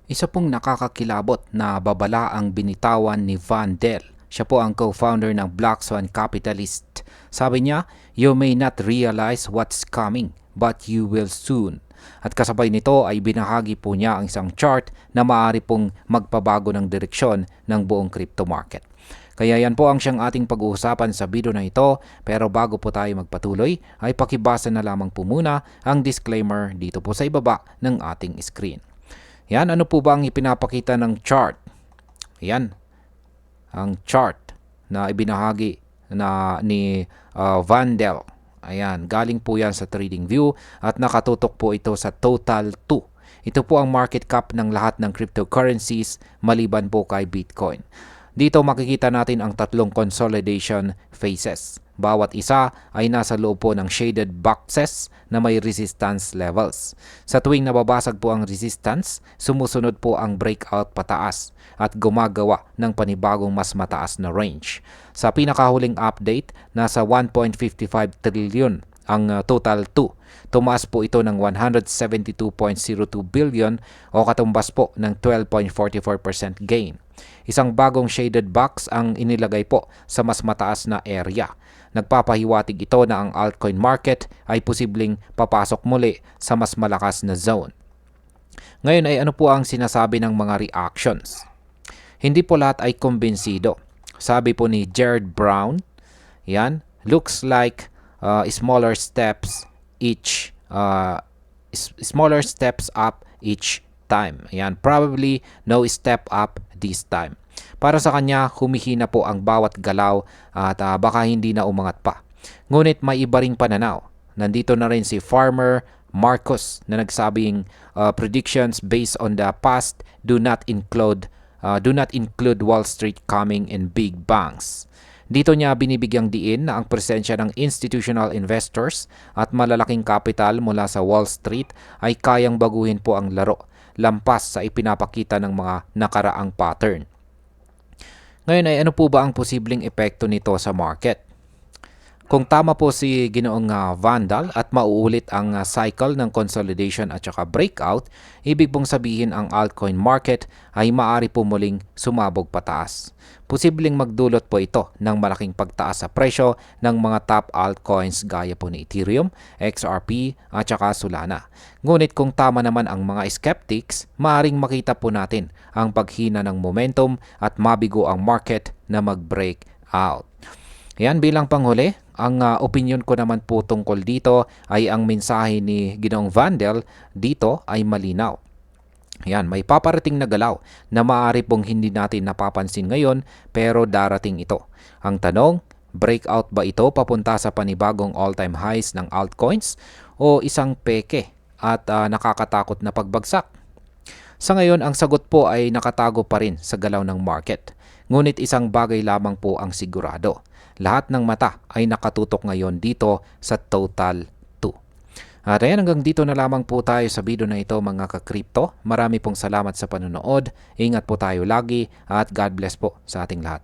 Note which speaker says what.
Speaker 1: Isa pong nakakakilabot na babala ang binitawan ni Van Del. Siya po ang co-founder ng Black Swan Capitalist. Sabi niya, "You may not realize what's coming, but you will soon." At kasabay nito ay binahagi po niya ang isang chart na maaari pong magpabago ng direksyon ng buong crypto market. Kaya yan po ang siyang ating pag-uusapan sa video na ito, pero bago po tayo magpatuloy ay pakibasa na lamang po muna ang disclaimer dito po sa ibaba ng ating screen. Yan, ano po ba ang ipinapakita ng chart? Yan, ang chart na ibinahagi ni Van Del. Ayan, galing po yan sa TradingView at nakatutok po ito sa Total 2. Ito po ang market cap ng lahat ng cryptocurrencies maliban po kay Bitcoin. Dito makikita natin ang tatlong consolidation phases. Bawat isa ay nasa loob po ng shaded boxes na may resistance levels. Sa tuwing nababasag po ang resistance, sumusunod po ang breakout pataas at gumagawa ng panibagong mas mataas na range. Sa pinakahuling update, nasa 1.55 trillion ang total 2. Tumaas po ito ng 172.02 billion o katumbas po ng 12.44% gain. Isang bagong shaded box ang inilagay po sa mas mataas na area. Nagpapahiwatig ito na ang altcoin market ay posibleng papasok muli sa mas malakas na zone. Ngayon ay ano po ang sinasabi ng mga reactions? Hindi po lahat ay kumbinsido. Sabi po ni Jared Brown, yan, looks like smaller steps up each time. Yan, probably no step up this time. Para sa kanya, humihina po ang bawat galaw at baka hindi na umangat pa. Ngunit may iba ring pananaw. Nandito na rin si Farmer Marcos na nagsabing predictions based on the past do not include Wall Street coming in big bangs. Dito niya binibigyang diin na ang presensya ng institutional investors at malalaking kapital mula sa Wall Street ay kayang baguhin po ang laro, lampas sa ipinapakita ng mga nakaraang pattern. Ngayon ay ano po ba ang posibleng epekto nito sa market? Kung tama po si Ginoong Van Del at mauulit ang cycle ng consolidation at saka breakout, ibig pong sabihin ang altcoin market ay maaari po muling sumabog pataas. Posibleng magdulot po ito ng malaking pagtaas sa presyo ng mga top altcoins gaya po ni Ethereum, XRP at saka Solana. Ngunit kung tama naman ang mga skeptics, maaaring makita po natin ang paghina ng momentum at mabigo ang market na mag-break out. Yan, bilang panghuli, ang opinion ko naman po tungkol dito ay ang mensahe ni Ginoong Van Del dito ay malinaw. Yan, may paparating na galaw na maaari pong hindi natin napapansin ngayon pero darating ito. Ang tanong, breakout ba ito papunta sa panibagong all-time highs ng altcoins o isang peke at nakakatakot na pagbagsak? Sa ngayon, ang sagot po ay nakatago pa rin sa galaw ng market. Ngunit isang bagay lamang po ang sigurado. Lahat ng mata ay nakatutok ngayon dito sa Total 2. At ayan, hanggang dito na lamang po tayo sa video na ito mga ka-crypto. Marami pong salamat sa panonood. Ingat po tayo lagi at God bless po sa ating lahat.